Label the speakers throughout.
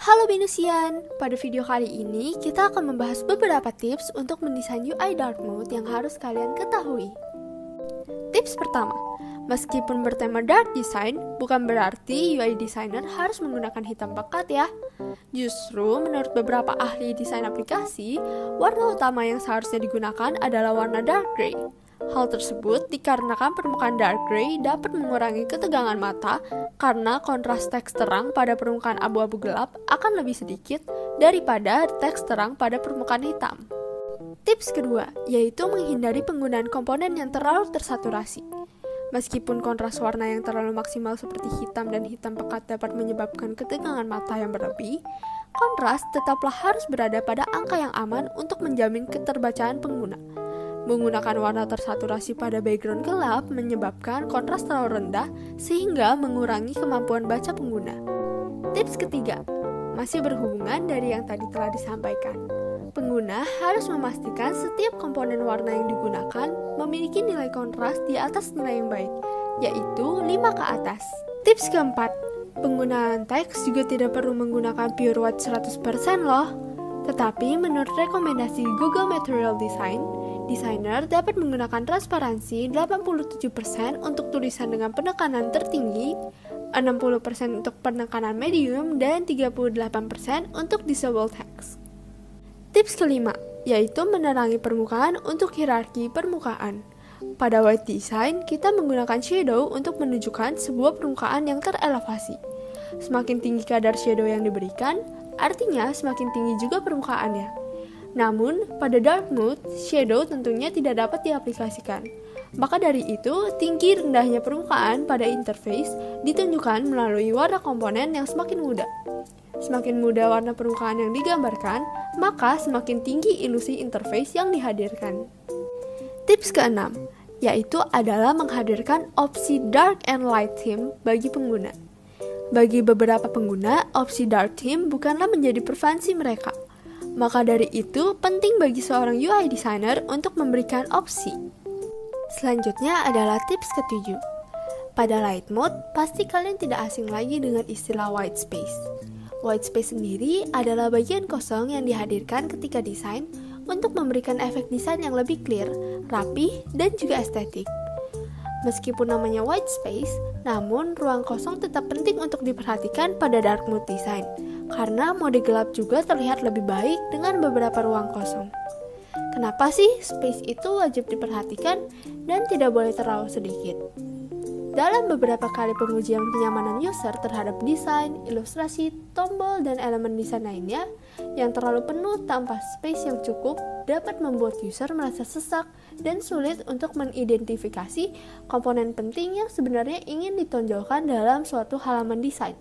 Speaker 1: Halo Venusian, pada video kali ini kita akan membahas beberapa tips untuk mendesain UI dark mode yang harus kalian ketahui. Tips pertama, meskipun bertema dark design, bukan berarti UI designer harus menggunakan hitam pekat ya. Justru menurut beberapa ahli desain aplikasi, warna utama yang seharusnya digunakan adalah warna dark gray. Hal tersebut dikarenakan permukaan dark gray dapat mengurangi ketegangan mata karena kontras teks terang pada permukaan abu-abu gelap akan lebih sedikit daripada teks terang pada permukaan hitam. Tips kedua, yaitu menghindari penggunaan komponen yang terlalu tersaturasi. Meskipun kontras warna yang terlalu maksimal seperti hitam dan hitam pekat dapat menyebabkan ketegangan mata yang berlebih, kontras tetaplah harus berada pada angka yang aman untuk menjamin keterbacaan pengguna. Menggunakan warna tersaturasi pada background gelap menyebabkan kontras terlalu rendah sehingga mengurangi kemampuan baca pengguna. Tips ketiga, masih berhubungan dari yang tadi telah disampaikan. Pengguna harus memastikan setiap komponen warna yang digunakan memiliki nilai kontras di atas nilai yang baik, yaitu 5 ke atas. Tips keempat, penggunaan teks juga tidak perlu menggunakan pure white 100% loh. Tetapi menurut rekomendasi Google Material Design, desainer dapat menggunakan transparansi 87% untuk tulisan dengan penekanan tertinggi, 60% untuk penekanan medium, dan 38% untuk disable text. Tips kelima, yaitu menerangi permukaan untuk hierarki permukaan. Pada white design, kita menggunakan shadow untuk menunjukkan sebuah permukaan yang terelevasi. Semakin tinggi kadar shadow yang diberikan, artinya semakin tinggi juga permukaannya. Namun, pada dark mode, shadow tentunya tidak dapat diaplikasikan. Maka dari itu, tinggi rendahnya permukaan pada interface ditunjukkan melalui warna komponen yang semakin muda. Semakin muda warna permukaan yang digambarkan, maka semakin tinggi ilusi interface yang dihadirkan. Tips keenam, yaitu adalah menghadirkan opsi dark and light theme bagi pengguna. Bagi beberapa pengguna, opsi dark theme bukanlah menjadi preferensi mereka. Maka dari itu, penting bagi seorang UI designer untuk memberikan opsi. Selanjutnya adalah tips ketujuh. Pada light mode, pasti kalian tidak asing lagi dengan istilah white space. White space sendiri adalah bagian kosong yang dihadirkan ketika desain untuk memberikan efek desain yang lebih clear, rapih, dan juga estetik. Meskipun namanya white space, namun ruang kosong tetap penting untuk diperhatikan pada dark mode design, karena mode gelap juga terlihat lebih baik dengan beberapa ruang kosong. Kenapa sih space itu wajib diperhatikan dan tidak boleh terlalu sedikit? Dalam beberapa kali pengujian kenyamanan user terhadap desain, ilustrasi, tombol, dan elemen desain lainnya, yang terlalu penuh tanpa space yang cukup dapat membuat user merasa sesak dan sulit untuk mengidentifikasi komponen penting yang sebenarnya ingin ditonjolkan dalam suatu halaman desain.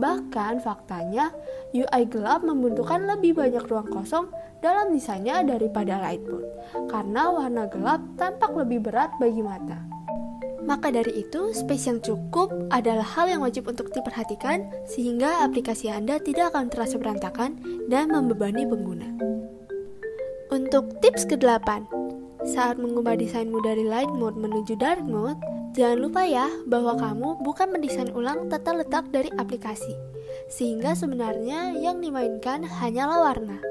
Speaker 1: Bahkan faktanya, UI gelap membutuhkan lebih banyak ruang kosong dalam desainnya daripada light mode, karena warna gelap tampak lebih berat bagi mata. Maka dari itu, space yang cukup adalah hal yang wajib untuk diperhatikan sehingga aplikasi Anda tidak akan terasa berantakan dan membebani pengguna. Untuk tips ke-8, saat mengubah desainmu dari light mode menuju dark mode, jangan lupa ya bahwa kamu bukan mendesain ulang tata letak dari aplikasi, sehingga sebenarnya yang dimainkan hanyalah warna.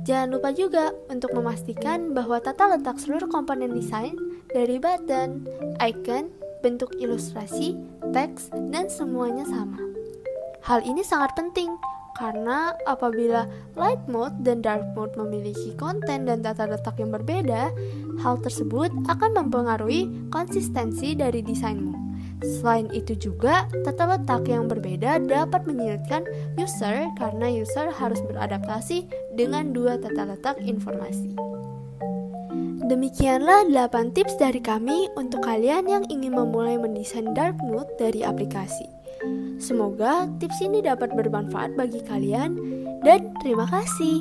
Speaker 1: Jangan lupa juga untuk memastikan bahwa tata letak seluruh komponen desain dari button, icon, bentuk ilustrasi, teks, dan semuanya sama. Hal ini sangat penting karena apabila light mode dan dark mode memiliki konten dan tata letak yang berbeda, hal tersebut akan mempengaruhi konsistensi dari desainmu. Selain itu juga, tata letak yang berbeda dapat menyulitkan user karena user harus beradaptasi dengan dua tata letak informasi. Demikianlah 8 tips dari kami untuk kalian yang ingin memulai mendesain dark mode dari aplikasi. Semoga tips ini dapat bermanfaat bagi kalian dan terima kasih.